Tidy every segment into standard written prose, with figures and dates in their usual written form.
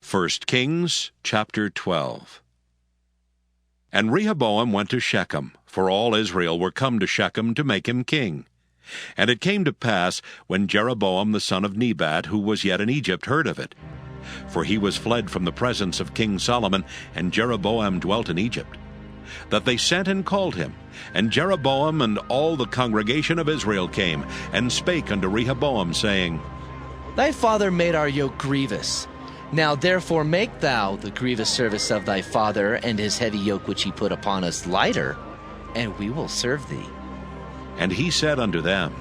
1 Kings chapter 12. And Rehoboam went to Shechem, for all Israel were come to Shechem to make him king. And it came to pass, when Jeroboam the son of Nebat, who was yet in Egypt, heard of it, for he was fled from the presence of King Solomon, and Jeroboam dwelt in Egypt, that they sent and called him. And Jeroboam and all the congregation of Israel came, and spake unto Rehoboam, saying, Thy father made our yoke grievous. Now therefore make thou the grievous service of thy father and his heavy yoke which he put upon us lighter, and we will serve thee. And he said unto them,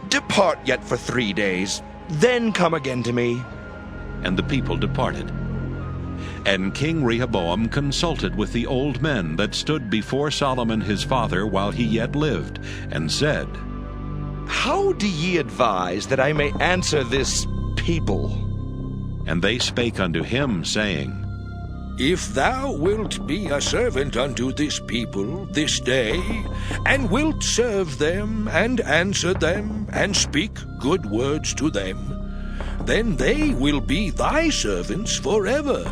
Depart yet for 3 days, then come again to me. And the people departed. And King Rehoboam consulted with the old men that stood before Solomon his father while he yet lived, and said, How do ye advise that I may answer this people? And they spake unto him, saying, If thou wilt be a servant unto this people this day, and wilt serve them, and answer them, and speak good words to them, then they will be thy servants forever.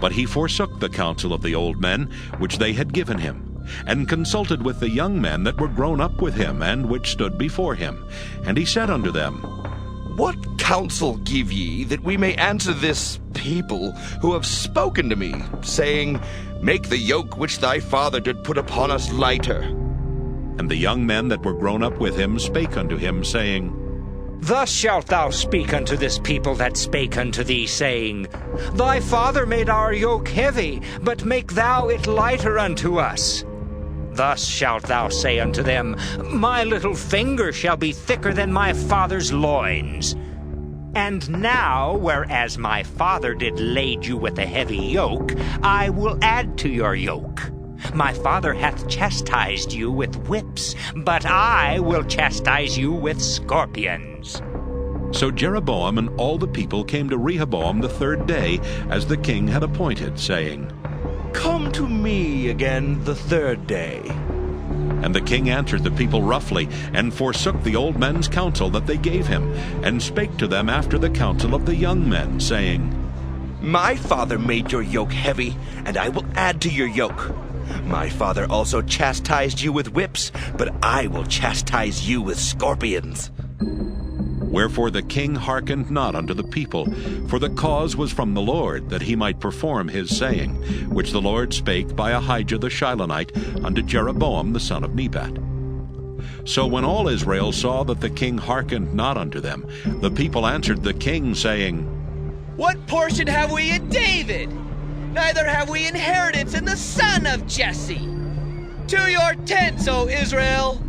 But he forsook the counsel of the old men which they had given him, and consulted with the young men that were grown up with him, and which stood before him. And he said unto them, What counsel give ye, that we may answer this people who have spoken to me, saying, Make the yoke which thy father did put upon us lighter? And the young men that were grown up with him spake unto him, saying, Thus shalt thou speak unto this people that spake unto thee, saying, Thy father made our yoke heavy, but make thou it lighter unto us. Thus shalt thou say unto them, My little finger shall be thicker than my father's loins. And now, whereas my father did lade you with a heavy yoke, I will add to your yoke. My father hath chastised you with whips, but I will chastise you with scorpions. So Jeroboam and all the people came to Rehoboam the 3rd day, as the king had appointed, saying, Come to me again the 3rd day. And the king answered the people roughly, and forsook the old men's counsel that they gave him, and spake to them after the counsel of the young men, saying, My father made your yoke heavy, and I will add to your yoke. My father also chastised you with whips, but I will chastise you with scorpions. Wherefore the king hearkened not unto the people, for the cause was from the Lord, that he might perform his saying, which the Lord spake by Ahijah the Shilonite unto Jeroboam the son of Nebat. So when all Israel saw that the king hearkened not unto them, the people answered the king, saying, What portion have we in David? Neither have we inheritance in the son of Jesse. To your tents, O Israel!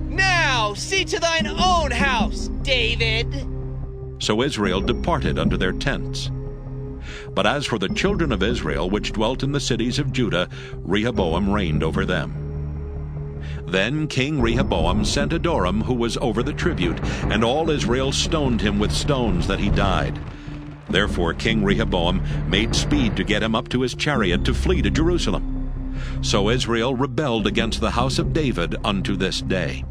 Now see to thine own house, David. So Israel departed unto their tents. But as for the children of Israel which dwelt in the cities of Judah, Rehoboam reigned over them. Then King Rehoboam sent Adoram, who was over the tribute, and all Israel stoned him with stones that he died. Therefore King Rehoboam made speed to get him up to his chariot to flee to Jerusalem. So Israel rebelled against the house of David unto this day.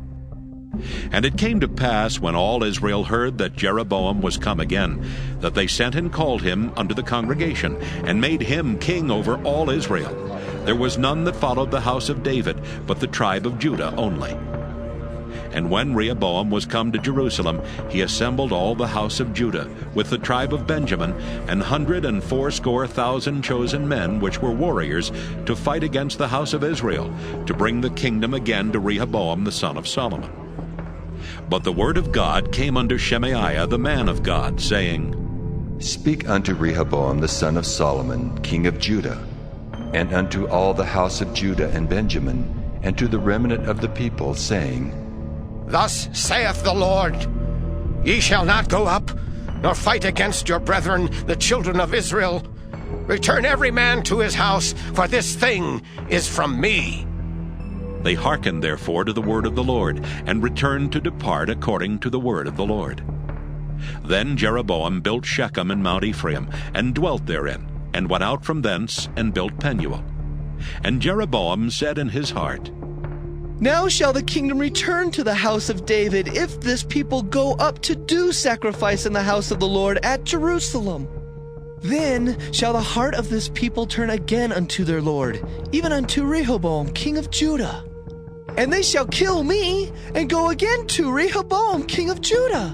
And it came to pass, when all Israel heard that Jeroboam was come again, that they sent and called him unto the congregation, and made him king over all Israel. There was none that followed the house of David, but the tribe of Judah only. And when Rehoboam was come to Jerusalem, he assembled all the house of Judah, with the tribe of Benjamin, 180,000 chosen men, which were warriors, to fight against the house of Israel, to bring the kingdom again to Rehoboam the son of Solomon. But the word of God came unto Shemaiah the man of God, saying, Speak unto Rehoboam the son of Solomon, king of Judah, and unto all the house of Judah and Benjamin, and to the remnant of the people, saying, Thus saith the Lord, Ye shall not go up, nor fight against your brethren, the children of Israel. Return every man to his house, for this thing is from me. They hearkened therefore to the word of the Lord, and returned to depart according to the word of the Lord. Then Jeroboam built Shechem in Mount Ephraim, and dwelt therein, and went out from thence, and built Penuel. And Jeroboam said in his heart, Now shall the kingdom return to the house of David, if this people go up to do sacrifice in the house of the Lord at Jerusalem. Then shall the heart of this people turn again unto their Lord, even unto Rehoboam king of Judah. And they shall kill me, and go again to Rehoboam king of Judah.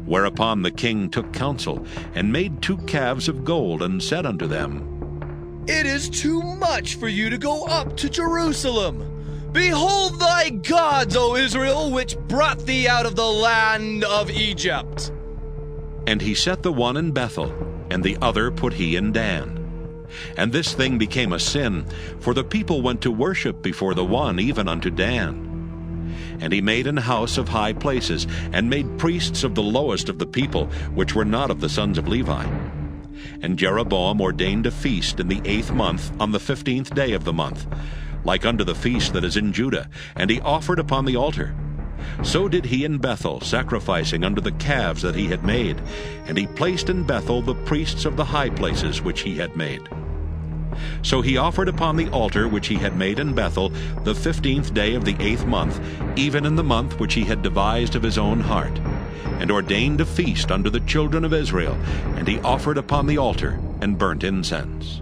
Whereupon the king took counsel, and made 2 calves of gold, and said unto them, It is too much for you to go up to Jerusalem. Behold thy gods, O Israel, which brought thee out of the land of Egypt. And he set the one in Bethel, and the other put he in Dan. And this thing became a sin, for the people went to worship before the one, even unto Dan. And he made an house of high places, and made priests of the lowest of the people, which were not of the sons of Levi. And Jeroboam ordained a feast in the 8th month, on the 15th day of the month, like unto the feast that is in Judah, and he offered upon the altar. So did he in Bethel, sacrificing unto the calves that he had made, and he placed in Bethel the priests of the high places which he had made. So he offered upon the altar which he had made in Bethel the 15th day of the 8th month, even in the month which he had devised of his own heart, and ordained a feast unto the children of Israel, and he offered upon the altar and burnt incense.